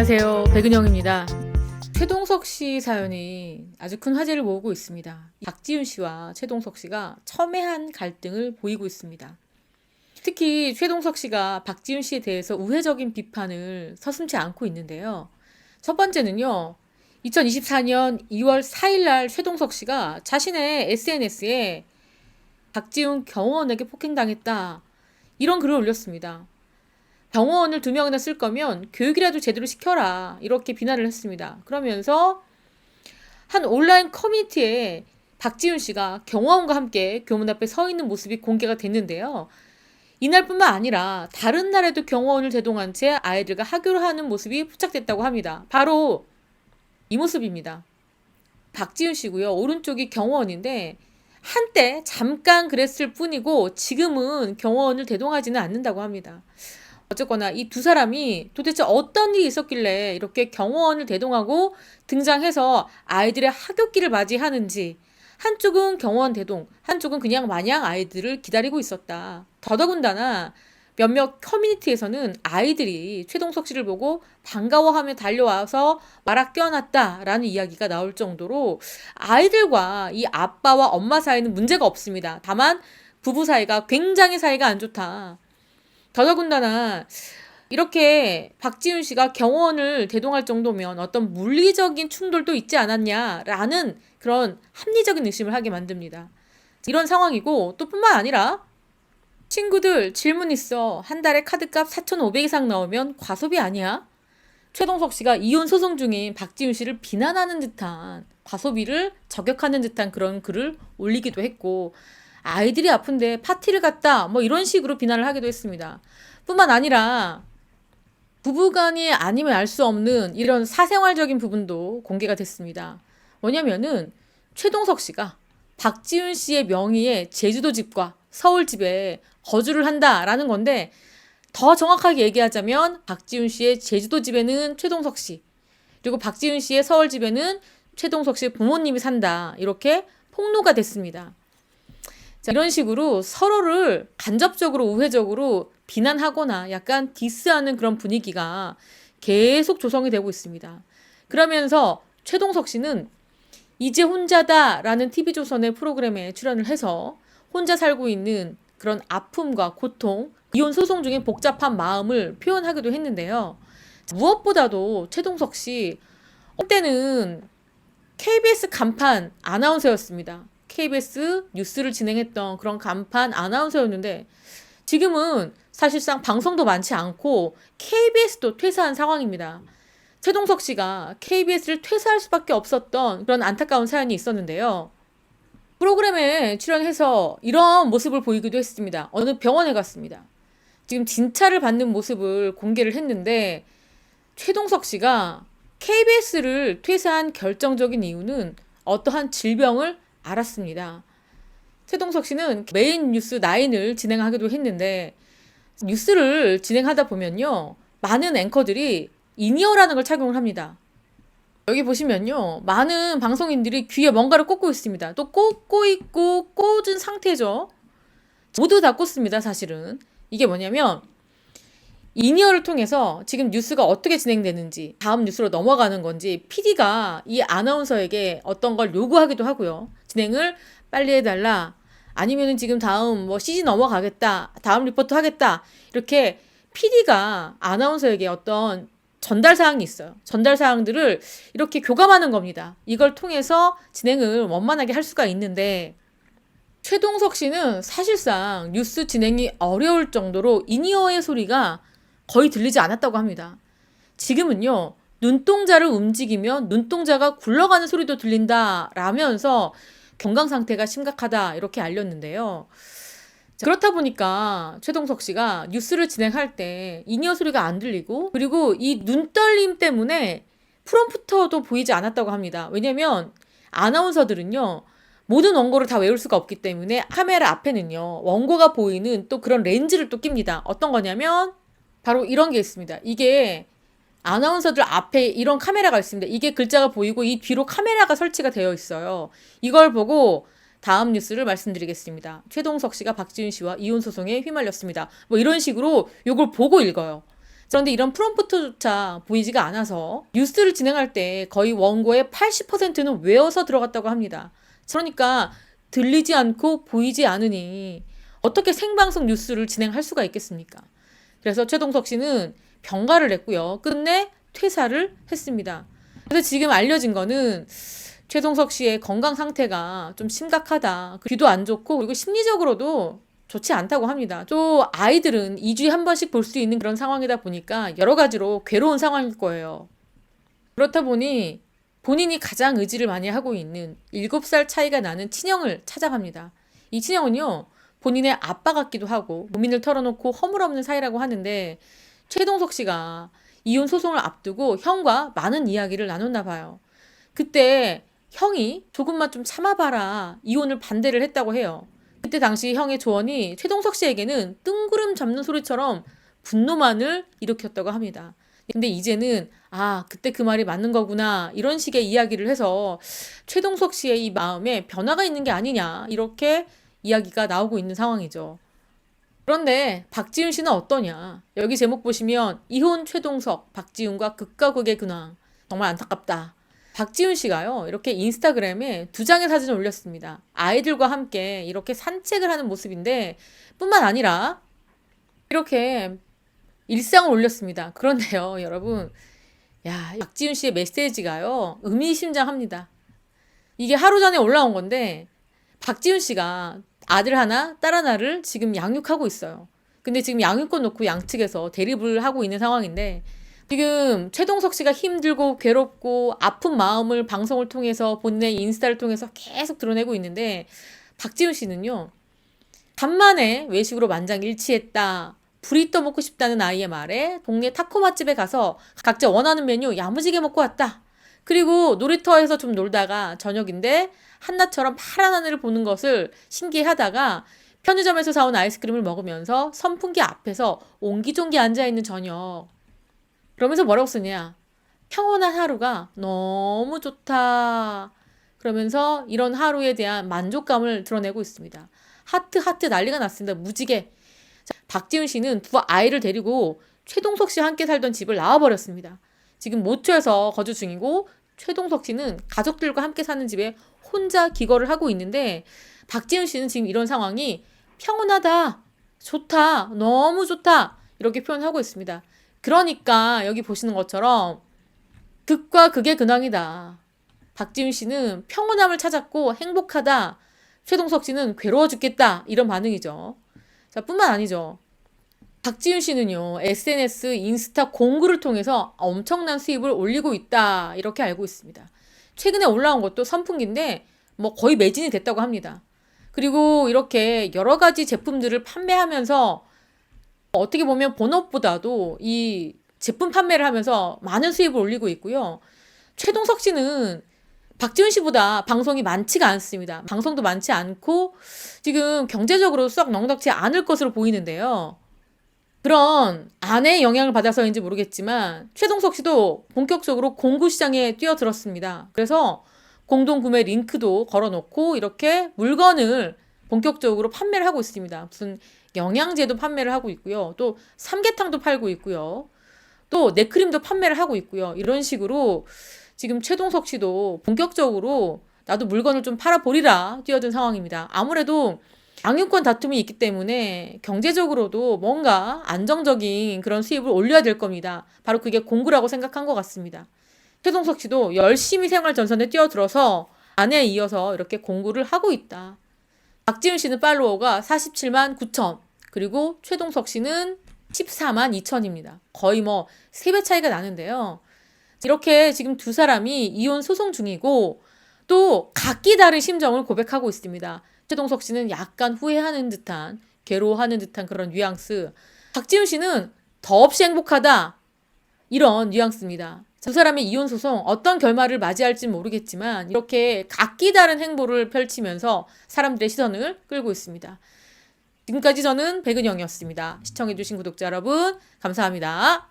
안녕하세요. 백은영입니다. 최동석 씨 사연이 아주 큰 화제를 모으고 있습니다. 박지윤 씨와 최동석 씨가 첨예한 갈등을 보이고 있습니다. 특히 최동석 씨가 박지윤 씨에 대해서 우회적인 비판을 서슴지 않고 있는데요. 첫 번째는요. 2024년 2월 4일 날 최동석 씨가 자신의 SNS에 박지윤 경호원에게 폭행당했다. 이런 글을 올렸습니다. 병원을 2명이나 쓸 거면 교육이라도 제대로 시켜라. 이렇게 비난을 했습니다. 그러면서 한 온라인 커뮤니티에 박지윤 씨가 경호원과 함께 교문 앞에 서 있는 모습이 공개가 됐는데요. 이날뿐만 아니라 다른 날에도 경호원을 대동한 채 아이들과 하교를 하는 모습이 포착됐다고 합니다. 바로 이 모습입니다. 박지윤 씨고요. 오른쪽이 경호원인데 한때 잠깐 그랬을 뿐이고 지금은 경호원을 대동하지는 않는다고 합니다. 어쨌거나 이 두 사람이 도대체 어떤 일이 있었길래 이렇게 경호원을 대동하고 등장해서 아이들의 하굣길을 맞이하는지, 한쪽은 경호원 대동, 한쪽은 그냥 마냥 아이들을 기다리고 있었다. 더더군다나 몇몇 커뮤니티에서는 아이들이 최동석 씨를 보고 반가워하며 달려와서 말아 껴안았다라는 이야기가 나올 정도로 아이들과 이 아빠와 엄마 사이는 문제가 없습니다. 다만 부부 사이가 굉장히 사이가 안 좋다. 더더군다나 이렇게 박지윤 씨가 경호원을 대동할 정도면 어떤 물리적인 충돌도 있지 않았냐라는 그런 합리적인 의심을 하게 만듭니다. 이런 상황이고 또 뿐만 아니라 친구들 질문 있어. 한 달에 카드값 4,500 이상 나오면 과소비 아니야? 최동석 씨가 이혼 소송 중인 박지윤 씨를 비난하는 듯한 과소비를 저격하는 듯한 그런 글을 올리기도 했고 아이들이 아픈데 파티를 갔다 뭐 이런 식으로 비난을 하기도 했습니다. 뿐만 아니라 부부간이 아니면 알 수 없는 이런 사생활적인 부분도 공개가 됐습니다. 뭐냐면은 최동석 씨가 박지윤 씨의 명의의 제주도 집과 서울 집에 거주를 한다라는 건데 더 정확하게 얘기하자면 박지윤 씨의 제주도 집에는 최동석 씨 그리고 박지윤 씨의 서울 집에는 최동석 씨의 부모님이 산다. 이렇게 폭로가 됐습니다. 자, 이런 식으로 서로를 간접적으로 우회적으로 비난하거나 약간 디스하는 그런 분위기가 계속 조성이 되고 있습니다. 그러면서 최동석 씨는 이제 혼자다라는 TV조선의 프로그램에 출연을 해서 혼자 살고 있는 그런 아픔과 고통, 이혼 소송 중에 복잡한 마음을 표현하기도 했는데요. 무엇보다도 최동석 씨 한때는 KBS 간판 아나운서였습니다. KBS 뉴스를 진행했던 그런 간판 아나운서였는데 지금은 사실상 방송도 많지 않고 KBS도 퇴사한 상황입니다. 최동석 씨가 KBS를 퇴사할 수밖에 없었던 그런 안타까운 사연이 있었는데요. 프로그램에 출연해서 이런 모습을 보이기도 했습니다. 어느 병원에 갔습니다. 지금 진찰을 받는 모습을 공개를 했는데 최동석 씨가 KBS를 퇴사한 결정적인 이유는 어떠한 질병을 알았습니다. 최동석 씨는 메인 뉴스 9을 진행하기도 했는데 뉴스를 진행하다 보면요. 많은 앵커들이 인이어라는 걸 착용을 합니다. 여기 보시면요. 많은 방송인들이 귀에 뭔가를 꽂고 있습니다. 또 꽂고 있고 꽂은 상태죠. 모두 다 꽂습니다. 사실은. 이게 뭐냐면 인이어를 통해서 지금 뉴스가 어떻게 진행되는지 다음 뉴스로 넘어가는 건지 PD가 이 아나운서에게 어떤 걸 요구하기도 하고요. 진행을 빨리 해달라. 아니면은 지금 다음 뭐 CG 넘어가겠다. 다음 리포트 하겠다. 이렇게 PD가 아나운서에게 어떤 전달 사항이 있어요. 전달 사항들을 이렇게 교감하는 겁니다. 이걸 통해서 진행을 원만하게 할 수가 있는데 최동석 씨는 사실상 뉴스 진행이 어려울 정도로 인이어의 소리가 거의 들리지 않았다고 합니다. 지금은요. 눈동자를 움직이면 눈동자가 굴러가는 소리도 들린다 라면서 건강 상태가 심각하다 이렇게 알렸는데요. 그렇다 보니까 최동석 씨가 뉴스를 진행할 때 인이어 소리가 안 들리고 그리고 이 눈떨림 때문에 프롬프터도 보이지 않았다고 합니다. 왜냐면 아나운서들은요. 모든 원고를 다 외울 수가 없기 때문에 카메라 앞에는요. 원고가 보이는 또 그런 렌즈를 또 낍니다. 어떤 거냐면 바로 이런 게 있습니다. 이게 아나운서들 앞에 이런 카메라가 있습니다. 이게 글자가 보이고 이 뒤로 카메라가 설치가 되어 있어요. 이걸 보고 다음 뉴스를 말씀드리겠습니다. 최동석 씨가 박지윤 씨와 이혼 소송에 휘말렸습니다. 뭐 이런 식으로 이걸 보고 읽어요. 그런데 이런 프롬프트조차 보이지가 않아서 뉴스를 진행할 때 거의 원고의 80%는 외워서 들어갔다고 합니다. 그러니까 들리지 않고 보이지 않으니 어떻게 생방송 뉴스를 진행할 수가 있겠습니까? 그래서 최동석 씨는 병가를 냈고요. 끝내 퇴사를 했습니다. 그래서 지금 알려진 거는 최동석 씨의 건강 상태가 좀 심각하다. 귀도 안 좋고 그리고 심리적으로도 좋지 않다고 합니다. 또 아이들은 2주에 한 번씩 볼 수 있는 그런 상황이다 보니까 여러 가지로 괴로운 상황일 거예요. 그렇다 보니 본인이 가장 의지를 많이 하고 있는 7살 차이가 나는 친형을 찾아갑니다. 이 친형은요, 본인의 아빠 같기도 하고 고민을 털어놓고 허물없는 사이라고 하는데 최동석 씨가 이혼 소송을 앞두고 형과 많은 이야기를 나눴나 봐요. 그때 형이 조금만 좀 참아봐라 이혼을 반대를 했다고 해요. 그때 당시 형의 조언이 최동석 씨에게는 뜬구름 잡는 소리처럼 분노만을 일으켰다고 합니다. 근데 이제는 그때 그 말이 맞는 거구나 이런 식의 이야기를 해서 최동석 씨의 이 마음에 변화가 있는 게 아니냐 이렇게 이야기가 나오고 있는 상황이죠. 그런데 박지윤 씨는 어떠냐? 여기 제목 보시면 이혼 최동석, 박지윤과 극과 극의 근황. 정말 안타깝다. 박지윤 씨가요, 이렇게 인스타그램에 2장의 사진을 올렸습니다. 아이들과 함께 이렇게 산책을 하는 모습인데 뿐만 아니라 이렇게 일상을 올렸습니다. 그런데요, 여러분, 박지윤 씨의 메시지가요, 의미심장합니다. 이게 하루 전에 올라온 건데 박지윤 씨가 아들 하나, 딸 하나를 지금 양육하고 있어요. 근데 지금 양육권 놓고 양측에서 대립을 하고 있는 상황인데 지금 최동석 씨가 힘들고 괴롭고 아픈 마음을 방송을 통해서 본인의 인스타를 통해서 계속 드러내고 있는데 박지윤 씨는요. 간만에 외식으로 만장일치했다. 브리또 먹고 싶다는 아이의 말에 동네 타코 맛집에 가서 각자 원하는 메뉴 야무지게 먹고 왔다. 그리고 놀이터에서 좀 놀다가 저녁인데 한낮처럼 파란 하늘을 보는 것을 신기해하다가 편의점에서 사온 아이스크림을 먹으면서 선풍기 앞에서 옹기종기 앉아있는 저녁. 그러면서 뭐라고 쓰냐. 평온한 하루가 너무 좋다. 그러면서 이런 하루에 대한 만족감을 드러내고 있습니다. 하트 난리가 났습니다. 무지개. 박지윤 씨는 2 아이를 데리고 최동석 씨와 함께 살던 집을 나와버렸습니다. 지금 모처에서 거주 중이고 최동석 씨는 가족들과 함께 사는 집에 혼자 기거를 하고 있는데 박지윤 씨는 지금 이런 상황이 평온하다, 좋다, 너무 좋다 이렇게 표현하고 있습니다. 그러니까 여기 보시는 것처럼 극과 극의 근황이다. 박지윤 씨는 평온함을 찾았고 행복하다. 최동석 씨는 괴로워 죽겠다. 이런 반응이죠. 자, 뿐만 아니죠. 박지윤 씨는요, SNS, 인스타 공구를 통해서 엄청난 수입을 올리고 있다. 이렇게 알고 있습니다. 최근에 올라온 것도 선풍기인데, 거의 매진이 됐다고 합니다. 그리고 이렇게 여러 가지 제품들을 판매하면서 어떻게 보면 본업보다도 이 제품 판매를 하면서 많은 수입을 올리고 있고요. 최동석 씨는 박지윤 씨보다 방송이 많지가 않습니다. 방송도 많지 않고 지금 경제적으로 썩 넉넉지 않을 것으로 보이는데요. 그런 아내의 영향을 받아서인지 모르겠지만 최동석 씨도 본격적으로 공구 시장에 뛰어들었습니다. 그래서 공동구매 링크도 걸어놓고 이렇게 물건을 본격적으로 판매를 하고 있습니다. 무슨 영양제도 판매를 하고 있고요. 또 삼계탕도 팔고 있고요. 또 네크림도 판매를 하고 있고요. 이런 식으로 지금 최동석 씨도 본격적으로 나도 물건을 좀 팔아보리라 뛰어든 상황입니다. 아무래도 양육권 다툼이 있기 때문에 경제적으로도 뭔가 안정적인 그런 수입을 올려야 될 겁니다. 바로 그게 공구라고 생각한 것 같습니다. 최동석 씨도 열심히 생활 전선에 뛰어들어서 아내에 이어서 이렇게 공구를 하고 있다. 박지윤 씨는 팔로워가 47만 9천, 그리고 최동석 씨는 14만 2천입니다. 거의 3배 차이가 나는데요. 이렇게 지금 2 사람이 이혼 소송 중이고 또 각기 다른 심정을 고백하고 있습니다. 최동석 씨는 약간 후회하는 듯한, 괴로워하는 듯한 그런 뉘앙스. 박지윤 씨는 더없이 행복하다. 이런 뉘앙스입니다. 2 사람의 이혼 소송 어떤 결말을 맞이할지는 모르겠지만 이렇게 각기 다른 행보를 펼치면서 사람들의 시선을 끌고 있습니다. 지금까지 저는 백은영이었습니다. 시청해주신 구독자 여러분 감사합니다.